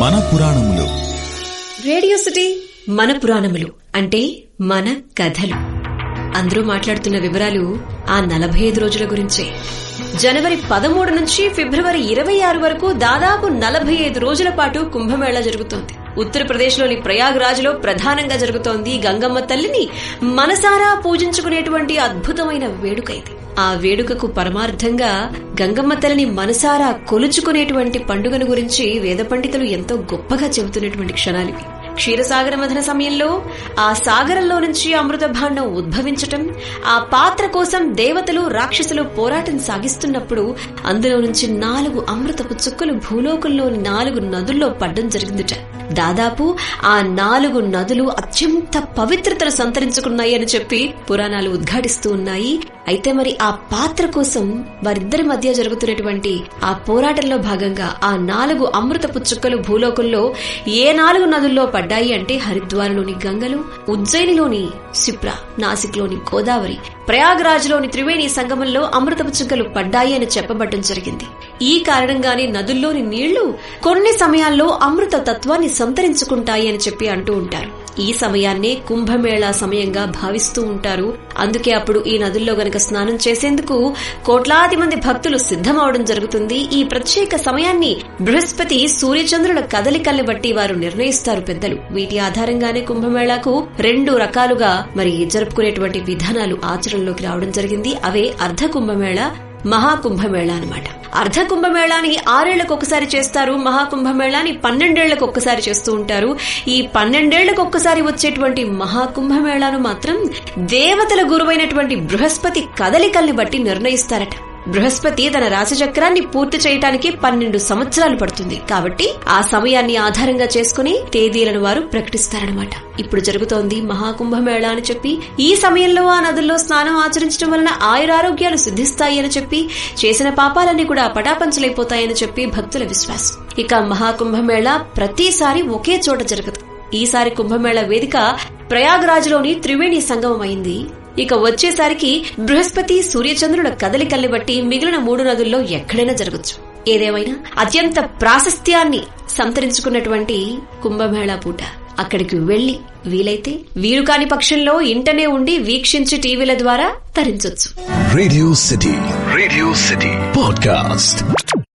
మన పురాణములు. Radio city మన పురాణములు అంటే మన కథలు. అందరూ మాట్లాడుతున్న వివరాలు ఆ 45 రోజుల గురించే. జనవరి 13 నుంచి ఫిబ్రవరి 26 వరకు దాదాపు 45 రోజుల పాటు కుంభమేళా జరుగుతోంది. ఉత్తరప్రదేశ్లోని ప్రయాగ్రాజ్లో ప్రధానంగా జరుగుతోంది. గంగమ్మ తల్లిని మనసారా పూజించుకునేటువంటి అద్భుతమైన వేడుక ఇది. ఆ వేడుకకు పరమార్థంగా గంగమ్మ తల్లిని మనసారా కొలుచుకునేటువంటి పండుగను గురించి వేద పండితులు ఎంతో గొప్పగా చెబుతున్నటువంటి క్షణాలివి. క్షీరసాగర మథన సమయంలో ఆ సాగరంలో నుంచి అమృత భాండం ఉద్భవించటం, ఆ పాత్ర కోసం దేవతలు రాక్షసులు పోరాటం సాగిస్తున్నప్పుడు అందులో నుంచి 4 అమృతపు చుక్కలు భూలోకంలోని 4 నదుల్లో పడ్డం జరిగిందిట. దాదాపు ఆ 4 నదులు అత్యంత పవిత్రతను సంతరించుకున్నాయి అని చెప్పి పురాణాలు ఉద్ఘాటిస్తూ ఉన్నాయి. అయితే మరి ఆ పాత్ర కోసం వారిద్దరి మధ్య జరుగుతున్నటువంటి ఆ పోరాటంలో భాగంగా ఆ 4 అమృతపు చుక్కలు భూలోకంలో ఏ 4 నదుల్లో పడ్డాయి అంటే హరిద్వార్లోని గంగలు, ఉజ్జయినిలోని శిప్ర, నాసిక్లోని గోదావరి, ప్రయాగ్రాజ్లోని త్రివేణి సంగమంలో అమృతపు చుక్కలు పడ్డాయి అని చెప్పబడ్డం జరిగింది. ఈ కారణంగానే నదుల్లోని నీళ్లు కొన్ని సమయాల్లో అమృత తత్వాన్ని సంతరించుకుంటాయి అని చెప్పి అంటూ ఉంటారు. ఈ సమయాన్నే కుంభమేళా సమయంగా భావిస్తూ ఉంటారు. అందుకే అప్పుడు ఈ నదుల్లో గనక స్నానం చేసేందుకు కోట్లాది మంది భక్తులు సిద్ధమవడం జరుగుతుంది. ఈ ప్రత్యేక సమయాన్ని బృహస్పతి సూర్యచంద్రుల కదలికల్ని బట్టి వారు నిర్ణయిస్తారు పెద్దలు. వీటి ఆధారంగానే కుంభమేళాకు 2 రకాలుగా మరి జరుపుకునేటువంటి విధానాలు ఆచరణలోకి రావడం జరిగింది. అవే అర్ధ కుంభమేళా, మహాకుంభమేళా అన్నమాట. అర్ధ కుంభమేళాని 6 ఏళ్లకు ఒకసారి చేస్తారు. మహాకుంభమేళాని 12 ఏళ్లకు ఒక్కసారి చేస్తూ ఉంటారు. ఈ 12 ఏళ్లకు ఒక్కసారి వచ్చేటువంటి మహాకుంభమేళాను మాత్రం దేవతల గురువైనటువంటి బృహస్పతి కదలికల్ని బట్టి నిర్ణయిస్తారట. బృహస్పతి తన రాశిచక్రాన్ని పూర్తి చేయడానికి 12 సంవత్సరాలు పడుతుంది. కాబట్టి ఆ సమయాన్ని ఆధారంగా చేసుకుని తేదీలను వారు ప్రకటిస్తారనమాట. ఇప్పుడు జరుగుతోంది మహాకుంభమేళా అని చెప్పి, ఈ సమయంలో ఆ నదుల్లో స్నానం ఆచరించడం వలన ఆయురారోగ్యాలు సిద్ధిస్తాయి అని చెప్పి, చేసిన పాపాలన్నీ కూడా పటాపంచలైపోతాయని చెప్పి భక్తుల విశ్వాసం. ఇక మహాకుంభమేళా ప్రతిసారి ఒకే చోట జరగదు. ఈసారి కుంభమేళా వేదిక ప్రయాగ్రాజ్లోని త్రివేణి సంగమం అయింది. ఇక వచ్చేసరికి బృహస్పతి సూర్యచంద్రుల కదలికల్ని బట్టి మిగిలిన 3 నదుల్లో ఎక్కడైనా జరగచ్చు. ఏదేమైనా అత్యంత ప్రాశస్త్యాన్ని సంతరించుకున్నటువంటి కుంభమేళా పూట అక్కడికి వెళ్లి వీలైతే వీలు కాని పక్షంలో ఇంటనే ఉండి వీక్షించి టీవీల ద్వారా తరించొచ్చు. Radio city podcast.